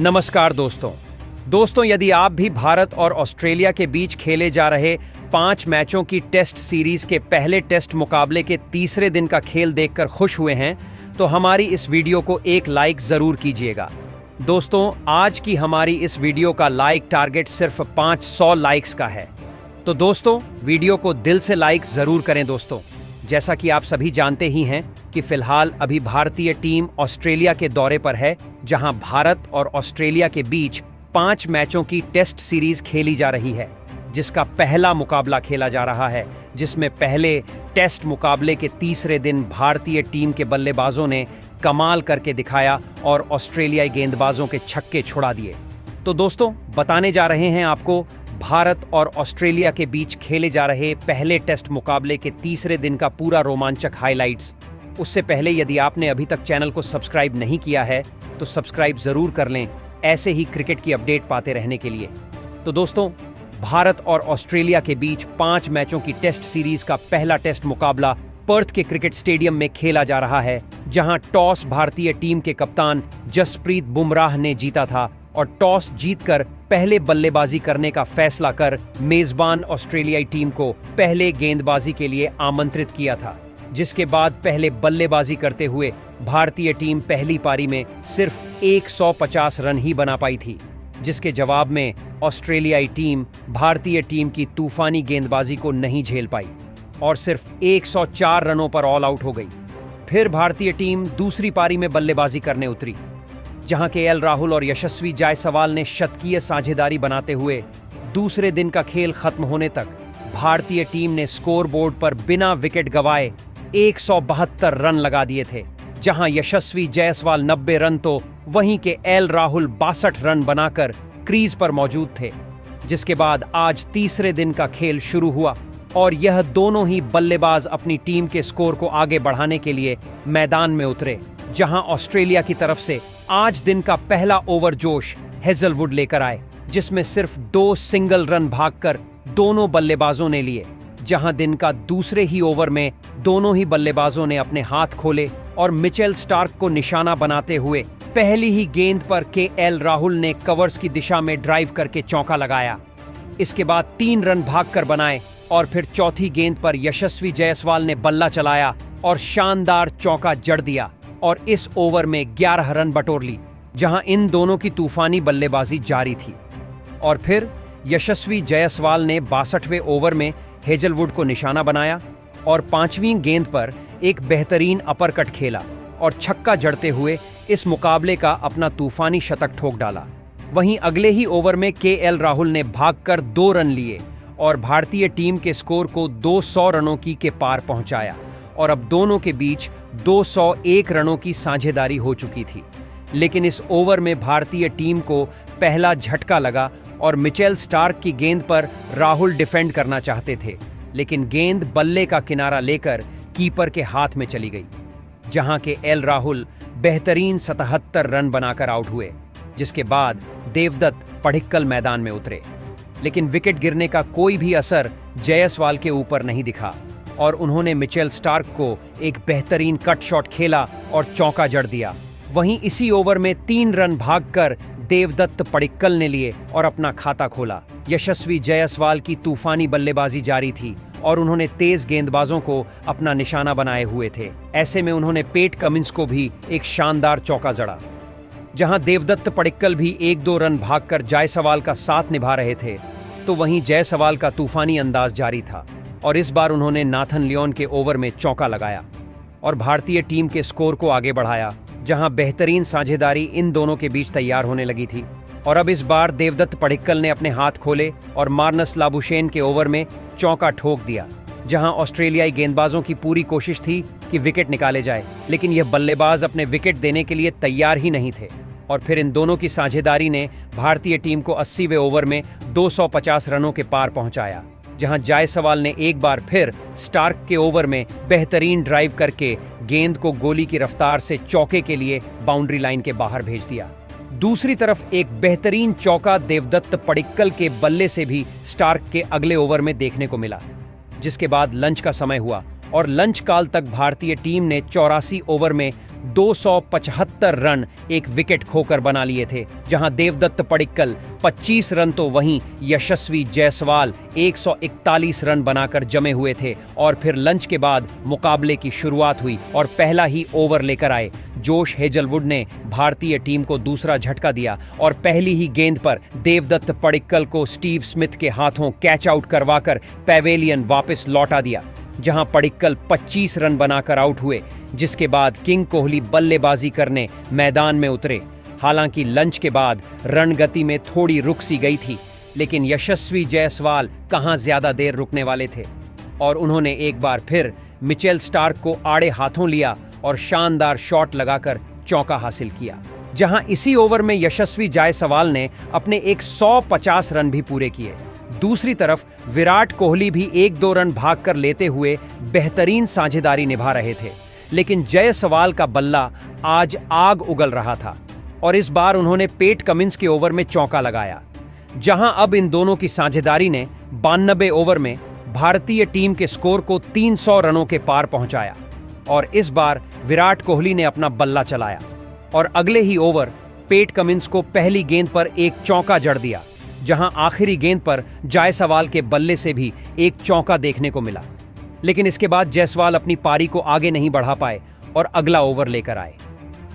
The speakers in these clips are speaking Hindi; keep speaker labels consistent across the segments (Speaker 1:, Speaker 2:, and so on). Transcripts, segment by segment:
Speaker 1: नमस्कार दोस्तों, यदि आप भी भारत और ऑस्ट्रेलिया के बीच खेले जा रहे 5 मैचों की टेस्ट सीरीज के पहले टेस्ट मुकाबले के तीसरे दिन का खेल देखकर खुश हुए हैं, तो हमारी इस वीडियो को एक लाइक जरूर कीजिएगा। दोस्तों, आज की हमारी इस वीडियो का लाइक टारगेट सिर्फ 500 लाइक्स का है। तो दोस्तों, वीडियो को दिल से लाइक जरूर करें। दोस्तों, जैसा कि आप सभी जानते ही हैं कि फिलहाल अभी भारतीय टीम ऑस्ट्रेलिया के दौरे पर है, जहां भारत और ऑस्ट्रेलिया के बीच 5 मैचों की टेस्ट सीरीज खेली जा रही है, जिसका पहला मुकाबला खेला जा रहा है, जिसमें पहले टेस्ट मुकाबले के तीसरे दिन भारतीय टीम के बल्लेबाजों ने कमाल करके दिखाया और ऑस्ट्रेलियाई गेंदबाजों के छक्के छुड़ा दिए। तो दोस्तों, बताने जा रहे हैं आपको भारत और ऑस्ट्रेलिया के बीच खेले जा रहे पहले टेस्ट मुकाबले के तीसरे दिन का पूरा रोमांचक हाइलाइट्स। उससे पहले यदि आपने अभी तक चैनल को सब्सक्राइब नहीं किया है तो सब्सक्राइब जरूर कर लें, ऐसे ही क्रिकेट की अपडेट पाते रहने के लिए। तो दोस्तों, भारत और ऑस्ट्रेलिया के बीच 5 मैचों की टेस्ट सीरीज का पहला टेस्ट मुकाबला पर्थ के क्रिकेट स्टेडियम में खेला जा रहा है, जहां टॉस भारतीय टीम के कप्तान जसप्रीत बुमराह ने जीता था और टॉस जीतकर पहले बल्लेबाजी करने का फैसला कर मेजबान ऑस्ट्रेलियाई टीम को पहले गेंदबाजी के लिए आमंत्रित किया था, जिसके बाद पहले बल्लेबाजी करते हुए भारतीय टीम पहली पारी में सिर्फ 150 रन ही बना पाई थी, जिसके जवाब में ऑस्ट्रेलियाई टीम भारतीय टीम की तूफानी गेंदबाजी को नहीं झेल पाई और सिर्फ 104 रनों पर ऑल आउट हो गई। फिर भारतीय टीम दूसरी पारी में बल्लेबाजी करने उतरी, जहां केएल राहुल और यशस्वी जायसवाल ने शतकीय साझेदारी बनाते हुए दूसरे दिन का खेल खत्म होने तक भारतीय टीम ने स्कोरबोर्ड पर बिना विकेट गंवाए 172 रन लगा दिए थे, जहां यशस्वी जायसवाल 90 रन तो वहीं के एल राहुल 62 रन बनाकर क्रीज पर मौजूद थे। जिसके बाद आज तीसरे दिन का खेल शुरू हुआ और यह दोनों ही बल्लेबाज अपनी टीम के स्कोर को आगे बढ़ाने के लिए मैदान में उतरे, जहां ऑस्ट्रेलिया की तरफ से आज दिन का पहला ओवर जोश हेजलवुड लेकर आए, जिसमें सिर्फ 2 सिंगल रन भागकर दोनों बल्लेबाजों ने लिए। जहां दिन का दूसरे ही ओवर में दोनों ही बल्लेबाजों ने अपने हाथ खोले और मिचेल स्टार्क को निशाना बनाते हुए पहली ही गेंद पर केएल राहुल ने कवर्स की दिशा में ड्राइव करके चौका लगाया। इसके बाद 3 रन भागकर बनाए और फिर चौथी गेंद पर यशस्वी जायसवाल ने बल्ला चलाया और शानदार चौका जड़ दिया और इस ओवर में 11 रन बटोर ली, जहां इन दोनों की तूफानी बल्लेबाजी जारी थी। और फिर यशस्वी जायसवाल ने 62वें ओवर में हेजलवुड को निशाना बनाया और 5वीं गेंद पर एक बेहतरीन अपरकट खेला और छक्का जड़ते हुए इस मुकाबले का अपना तूफानी शतक ठोक डाला। वहीं अगले ही ओवर में केएल राहुल ने भागकर 2 रन लिए और भारतीय टीम के स्कोर को 200 रनों के पार पहुंचाया और अब दोनों के बीच 201 रनों की साझेदारी हो चुकी थी। लेकिन इस ओवर में भारतीय टीम को पहला झटका लगा और मिचेल स्टार्क की गेंद पर राहुल डिफेंड करना चाहते थे, लेकिन गेंद बल्ले का किनारा लेकर कीपर के हाथ में चली गई, जहां के एल राहुल बेहतरीन 77 रन बनाकर आउट हुए। जिसके बाद देवदत्त पडिक्कल मैदान में उतरे, लेकिन विकेट गिरने का कोई भी असर जायसवाल के ऊपर नहीं दिखा और उन्होंने मिचेल स्टार्क को एक बेहतरीन कट शॉट खेला और चौका जड़ दिया। वहीं इसी ओवर में 3 रन भागकर देवदत्त पडिक्कल ने लिए और अपना खाता खोला। यशस्वी जायसवाल की तूफानी बल्लेबाजी जारी थी और उन्होंने तेज गेंदबाजों को अपना निशाना बनाए हुए थे। ऐसे में उन्होंने पेट कमिंस को भी एक शानदार चौका जड़ा। जहां देवदत्त पडिक्कल भी 1-2 रन भागकर जायसवाल का साथ निभा रहे थे, तो वहीं जायसवाल का तूफानी अंदाज जारी था और इस बार उन्होंने नाथन लियोन के ओवर में चौका लगाया और भारतीय टीम के स्कोर को आगे बढ़ाया, जहां बेहतरीन साझेदारी इन दोनों के बीच तैयार होने लगी थी। और अब इस बार देवदत्त पडिक्कल ने अपने हाथ खोले और मार्नस लाबुशेन के ओवर में चौका ठोक दिया, जहां ऑस्ट्रेलियाई गेंदबाजों की पूरी कोशिश थी कि विकेट निकाले जाए, लेकिन यह बल्लेबाज अपने विकेट देने के लिए तैयार ही नहीं थे। और फिर इन दोनों की साझेदारी ने भारतीय टीम को 80वें ओवर में 250 रनों के पार पहुंचाया, जहां जायसवाल ने एक बार फिर स्टार्क के ओवर में बेहतरीन ड्राइव करके गेंद को गोली की रफ्तार से चौके के लिए बाउंड्री लाइन के बाहर भेज दिया। दूसरी तरफ एक बेहतरीन चौका देवदत्त पडिक्कल के बल्ले से भी स्टार्क के अगले ओवर में देखने को मिला, जिसके बाद लंच का समय हुआ और लंच काल तक भारतीय टीम ने 84 ओवर में 275 रन एक विकेट खोकर बना लिए थे, जहां देवदत्त पडिक्कल 25 रन तो वहीं यशस्वी जायसवाल 141 रन बनाकर जमे हुए थे। और फिर लंच के बाद मुकाबले की शुरुआत हुई और पहला ही ओवर लेकर आए जोश हेजलवुड ने भारतीय टीम को दूसरा झटका दिया और पहली ही गेंद पर देवदत्त पडिक्कल को स्टीव स्मिथ के हाथों कैच आउट करवाकर पैवेलियन वापस लौटा दिया, जहां पडिक्कल 25 रन बनाकर आउट हुए, जिसके बाद किंग कोहली बल्लेबाजी करने मैदान में उतरे। हालांकि लंच के बाद रन गति में थोड़ी रुक सी गई थी, लेकिन यशस्वी जायसवाल कहां ज्यादा देर रुकने वाले थे और उन्होंने एक बार फिर मिचेल स्टार्क को आड़े हाथों लिया और शानदार शॉट लगाकर चौका हासिल किया। जहां इसी ओवर में यशस्वी जायसवाल ने अपने 150 रन भी पूरे किए। दूसरी तरफ विराट कोहली भी 1-2 रन भागकर लेते हुए बेहतरीन साझेदारी निभा रहे थे, लेकिन जायसवाल का बल्ला आज आग उगल रहा था और इस बार उन्होंने पेट कमिंस के ओवर में चौका लगाया। जहां अब इन दोनों की साझेदारी ने 92 ओवर में भारतीय टीम के स्कोर को 300 रनों के पार पहुंचाया और इस बार विराट कोहली ने अपना बल्ला चलाया और अगले ही ओवर पेट कमिंस को पहली गेंद पर एक चौका जड़ दिया, जहां आखिरी गेंद पर जायसवाल के बल्ले से भी एक चौका देखने को मिला। लेकिन इसके बाद जायसवाल अपनी पारी को आगे नहीं बढ़ा पाए और अगला ओवर लेकर आए।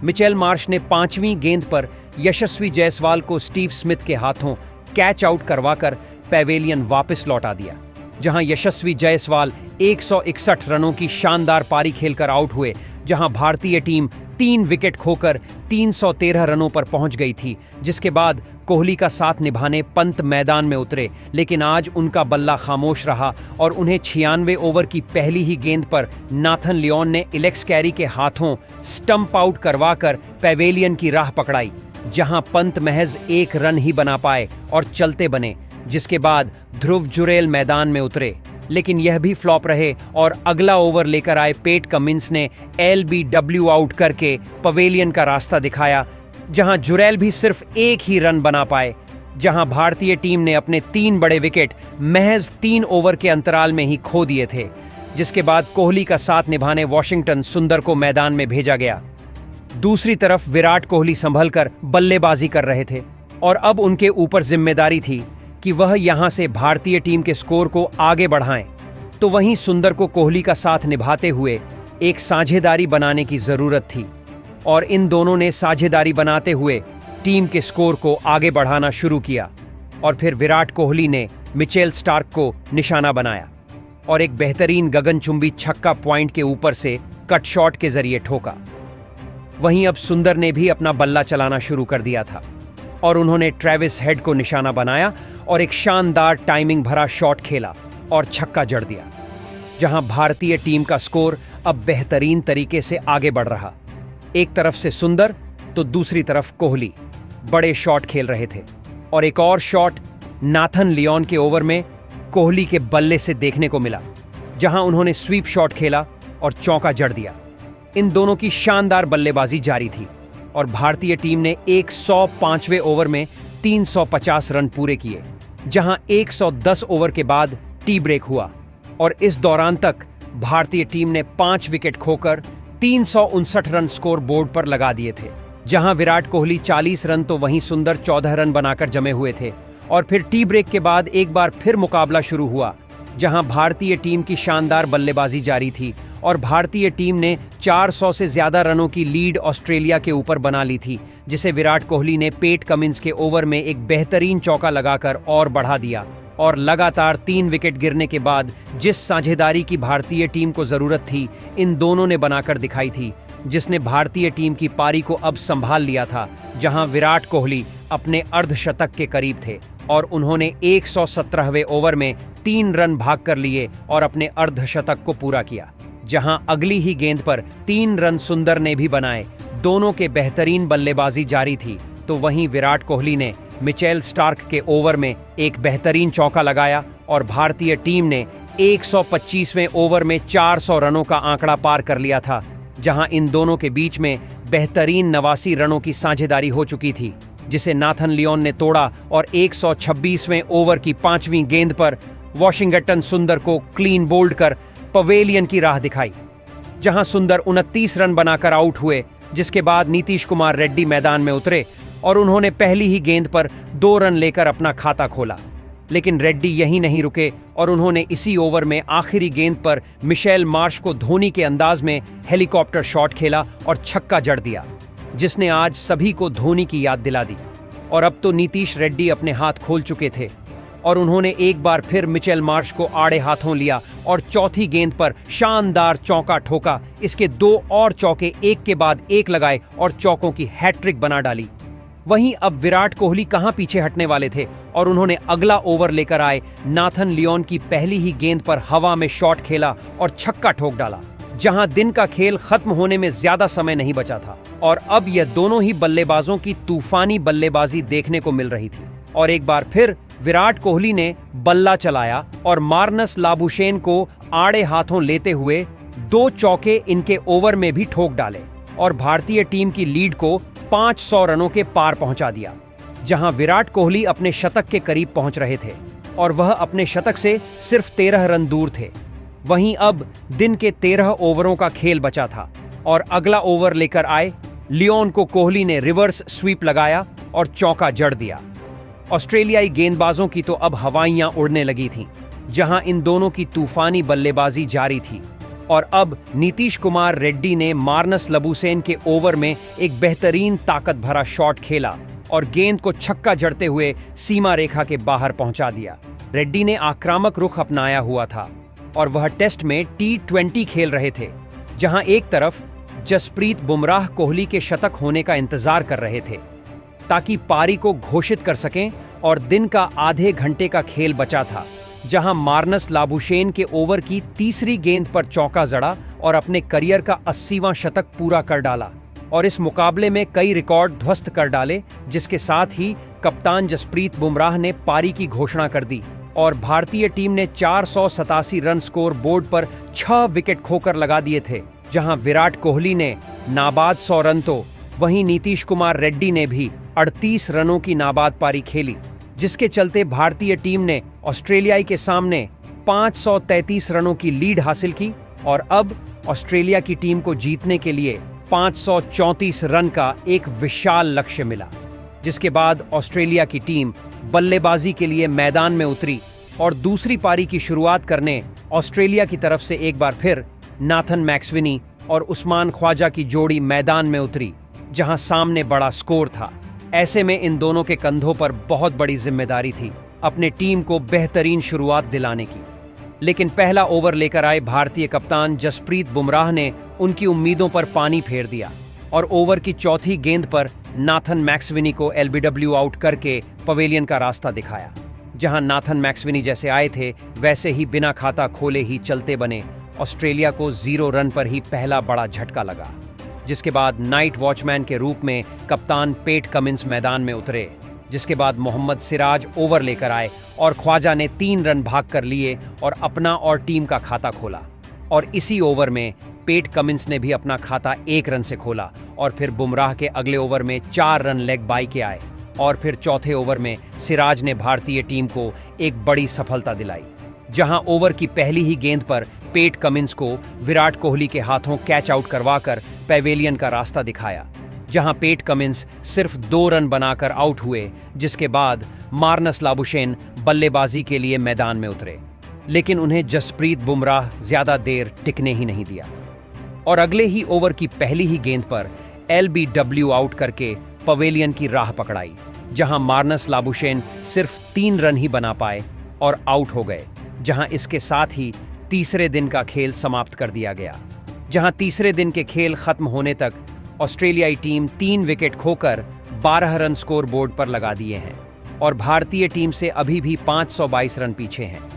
Speaker 1: मिचेल मार्श ने 5वीं गेंद पर यशस्वी जायसवाल को स्टीव स्मिथ के हाथों कैच आउट करवाकर पैवेलियन वापस लौटा दिया, जहां यशस्वी जायसवाल 161 रनों की शानदार पारी खेलकर आउट हुए, जहां भारतीय टीम 3 विकेट खोकर 313 रनों पर पहुंच गई थी। जिसके बाद कोहली का साथ निभाने पंत मैदान में उतरे, लेकिन आज उनका बल्ला खामोश रहा और उन्हें 96 ओवर की पहली ही गेंद पर नाथन लियोन ने एलेक्स कैरी के हाथों स्टंप आउट करवाकर पैवेलियन की राह पकड़ाई, जहां पंत महज 1 रन ही बना पाए और चलते बने। जिसके बाद ध्रुव जुरेल मैदान में उतरे, लेकिन यह भी फ्लॉप रहे और अगला ओवर लेकर आए पेट कमिंस ने LBW आउट करके पवेलियन का रास्ता दिखाया, जहां जुरेल भी सिर्फ 1 ही रन बना पाए, जहां भारतीय टीम ने अपने 3 बड़े विकेट महज 3 ओवर के अंतराल में ही खो दिए थे। जिसके बाद कोहली का साथ निभाने वॉशिंगटन सुंदर को मैदान में भेजा गया। दूसरी तरफ विराट कोहली संभलकर बल्लेबाजी कर रहे थे और अब उनके ऊपर जिम्मेदारी थी कि वह यहां से भारतीय टीम के स्कोर को आगे बढ़ाएं। तो वहीं सुंदर को कोहली का साथ निभाते हुए एक साझेदारी बनाने की जरूरत थी और इन दोनों ने साझेदारी बनाते हुए टीम के स्कोर को आगे बढ़ाना शुरू किया। और फिर विराट कोहली ने मिचेल स्टार्क को निशाना बनाया और एक बेहतरीन गगनचुंबी छक्का पॉइंट के ऊपर से कट शॉट के जरिए ठोका। वहीं अब सुंदर ने भी अपना बल्ला चलाना शुरू कर दिया था और उन्होंने ट्रेविस हेड को निशाना बनाया और एक शानदार टाइमिंग भरा शॉट खेला और छक्का जड़ दिया, जहां भारतीय टीम का स्कोर अब बेहतरीन तरीके से आगे बढ़ रहा। एक तरफ से सुंदर तो दूसरी तरफ कोहली बड़े शॉट खेल रहे थे और एक और शॉट नाथन लियोन के ओवर में कोहली के बल्ले से देखने को मिला, जहां उन्होंने स्वीप शॉट खेला और चौका जड़ दिया। इन दोनों की शानदार बल्लेबाजी जारी थी और भारतीय टीम ने 105वें ओवर में 350 रन पूरे किए, जहां 110 ओवर के बाद टी ब्रेक हुआ और इस दौरान तक भारतीय टीम ने 5 विकेट खोकर 359 रन स्कोर बोर्ड पर लगा दिए थे, जहां विराट कोहली 40 रन तो वहीं सुंदर 14 रन बनाकर जमे हुए थे। और फिर टी ब्रेक के बाद एक बार फिर मुकाबला शुरू हुआ, जहां भारतीय टीम की शानदार बल्लेबाजी जारी थी और भारतीय टीम ने 400 से ज्यादा रनों की लीड ऑस्ट्रेलिया के ऊपर बना ली थी, जिसे विराट कोहली ने पेट कमिंस के ओवर में एक बेहतरीन चौका लगाकर और बढ़ा दिया। और लगातार 3 विकेट गिरने के बाद जिस साझेदारी की भारतीय टीम को जरूरत थी, इन दोनों ने बनाकर दिखाई थी, जिसने भारतीय टीम की पारी को अब संभाल लिया था, जहां विराट कोहली अपने अर्धशतक के करीब थे और उन्होंने 117वें ओवर में 3 रन भाग कर लिए और अपने अर्धशतक को पूरा किया, जहां अगली ही गेंद पर 3 रन सुंदर ने भी बनाए। दोनों के बेहतरीन बल्लेबाजी जारी थी। तो वहीं विराट कोहली ने मिचेल स्टार्क के ओवर में एक बेहतरीन चौका लगाया और भारतीय टीम ने 125वें ओवर में 400 रनों का आंकड़ा पार कर लिया था, जहां इन दोनों के बीच में बेहतरीन 89 रनों की साझेदारी हो चुकी थी, जिसे नाथन लियोन ने तोड़ा और 126वें ओवर की 5वीं गेंद पर वॉशिंगटन सुंदर को क्लीन बोल्ड कर पवेलियन की राह दिखाई। जहां सुंदर 29 रन बनाकर आउट हुए, जिसके बाद नीतीश कुमार रेड्डी मैदान में उतरे और उन्होंने पहली ही गेंद पर 2 रन लेकर अपना खाता खोला। लेकिन रेड्डी यहीं नहीं रुके और उन्होंने इसी ओवर में आखिरी गेंद पर मिशेल मार्श को धोनी के अंदाज में हेलीकॉप्टर शॉट खेला और छक्का जड़ दिया, जिसने आज सभी को धोनी की याद दिला दी। और अब तो नीतीश रेड्डी अपने हाथ खोल चुके थे और उन्होंने एक बार फिर मिचेल मार्श को आड़े हाथों लिया और चौथी गेंद पर शानदार चौका ठोका। इसके 2 और चौके एक के बाद एक लगाए और चौकों की हैट्रिक बना डाली। वहीं अब विराट कोहली कहां पीछे हटने वाले थे और उन्होंने अगला ओवर लेकर आए नाथन लियोन की पहली ही गेंद पर हवा में शॉट खेला और छक्का ठोक डाला, जहां दिन का खेल खत्म होने में ज्यादा समय नहीं बचा था। और अब यह दोनों ही बल्लेबाजों की तूफानी बल्लेबाजी देखने को मिल रही थी। और एक बार फिर विराट कोहली ने बल्ला चलाया और मार्नस लाबुशेन को आड़े हाथों लेते हुए 2 चौके इनके ओवर में भी ठोक डाले और भारतीय टीम की लीड को 500 रनों के पार पहुंचा दिया, जहां विराट कोहली अपने शतक के करीब पहुंच रहे थे और वह अपने शतक से सिर्फ 13 रन दूर थे। वहीं अब दिन के 13 ओवरों का खेल बचा था और अगला ओवर लेकर आए लियोन को कोहली ने रिवर्स स्वीप लगाया और चौका जड़ दिया। ऑस्ट्रेलियाई गेंदबाजों की तो अब हवाइयां उड़ने लगी थीं, जहां इन दोनों की तूफानी बल्लेबाजी जारी थी। और अब नीतीश कुमार रेड्डी ने मार्नस लबुशेन के ओवर में एक बेहतरीन ताकत भरा शॉट खेला और गेंद को छक्का जड़ते हुए सीमा रेखा के बाहर पहुंचा दिया। रेड्डी ने आक्रामक रुख अपनाया हुआ था और वह टेस्ट में T20 खेल रहे थे, जहां एक तरफ जसप्रीत बुमराह कोहली के शतक होने का इंतजार कर रहे थे ताकि पारी को घोषित कर सकें, और दिन का आधे घंटे का खेल बचा था, जहां मार्नस लाबुशेन के ओवर की तीसरी गेंद पर चौका जड़ा और अपने करियर का 80वां शतक पूरा कर डाला और इस मुकाबले में कई रिकॉर्ड ध्वस्त कर डाले, जिसके साथ ही कप्तान जसप्रीत बुमराह ने पारी की घोषणा कर दी और भारतीय टीम ने 487 रन स्कोर बोर्ड पर 6 विकेट खोकर लगा दिए थे, जहां विराट कोहली ने नाबाद 100 रन तो वहीं नीतीश कुमार रेड्डी ने भी 38 रनों की नाबाद पारी खेली, जिसके चलते भारतीय टीम ने ऑस्ट्रेलिया के सामने 533 रनों की लीड हासिल की और अब ऑस्ट्रेलिया की टीम को जीतने के लिए 534 रन का एक विशाल लक्ष्य मिला, जिसके बाद ऑस्ट्रेलिया की टीम बल्लेबाजी के लिए मैदान में उतरी और दूसरी पारी की शुरुआत करने ऑस्ट्रेलिया की तरफ से एक बार फिर नाथन मैक्सवेनी और उस्मान ख्वाजा की जोड़ी मैदान में उतरी, जहां सामने बड़ा स्कोर था। ऐसे में इन दोनों के कंधों पर बहुत बड़ी जिम्मेदारी थी अपने टीम को बेहतरीन शुरुआत दिलाने की। लेकिन पहला ओवर लेकर आए भारतीय कप्तान जसप्रीत बुमराह ने उनकी उम्मीदों पर पानी फेर दिया और ओवर की चौथी गेंद पर नाथन मैक्सवेनी को LBW आउट करके पवेलियन का रास्ता दिखाया, जहां नाथन मैक्सवेनी जैसे आए थे वैसे ही बिना खाता खोले ही चलते बने। ऑस्ट्रेलिया को 0 रन पर ही पहला बड़ा झटका लगा, जिसके बाद नाइट वॉचमैन के रूप में कप्तान पेट कमिंस मैदान में उतरे, जिसके बाद मोहम्मद सिराज ओवर लेकर आए और ख्वाजा ने 3 रन भाग कर लिए और अपना और टीम का खाता खोला। और इसी ओवर में पेट कमिंस ने भी अपना खाता 1 रन से खोला और फिर बुमराह के अगले ओवर में 4 रन लेग बाई के आए और फिर चौथे ओवर में सिराज ने भारतीय टीम को एक बड़ी सफलता दिलाई, जहां ओवर की पहली ही गेंद पर पेट कमिंस को विराट कोहली के हाथों कैच आउट करवाकर पेवेलियन का रास्ता दिखाया, जहां पेट कमिंस सिर्फ 2 रन बनाकर आउट हुए, जिसके बाद मार्नस लाबुशेन बल्लेबाजी के लिए मैदान में उतरे। लेकिन उन्हें जसप्रीत बुमराह ज्यादा देर टिकने ही नहीं दिया और अगले ही ओवर की पहली ही गेंद पर LBW आउट करके पवेलियन की राह पकड़ाई, जहां मार्नस लाबुशेन सिर्फ 3 रन ही बना पाए और आउट हो गए, जहां इसके साथ ही तीसरे दिन का खेल समाप्त कर दिया गया। जहां तीसरे दिन के खेल खत्म होने तक ऑस्ट्रेलियाई टीम 3 विकेट खोकर 12 रन स्कोर बोर्ड पर लगा दिए हैं और भारतीय टीम से अभी भी 522 रन पीछे हैं।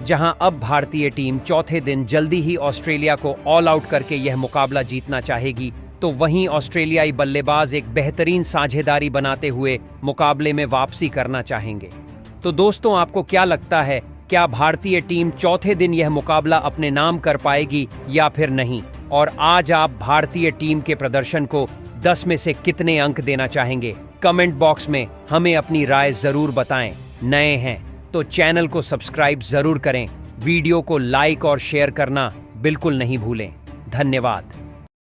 Speaker 1: जहां अब भारतीय टीम चौथे दिन जल्दी ही ऑस्ट्रेलिया को ऑल आउट करके यह मुकाबला जीतना चाहेगी, तो वहीं ऑस्ट्रेलियाई बल्लेबाज एक बेहतरीन साझेदारी बनाते हुए मुकाबले में वापसी करना चाहेंगे। तो दोस्तों, आपको क्या लगता है, क्या भारतीय टीम चौथे दिन यह मुकाबला अपने नाम कर पाएगी या फिर नहीं? और आज आप भारतीय टीम के प्रदर्शन को 10 में से कितने अंक देना चाहेंगे? कमेंट बॉक्स में हमें अपनी राय जरूर बताएं। नए हैं तो चैनल को सब्सक्राइब जरूर करें, वीडियो को लाइक और शेयर करना बिल्कुल नहीं भूलें। धन्यवाद।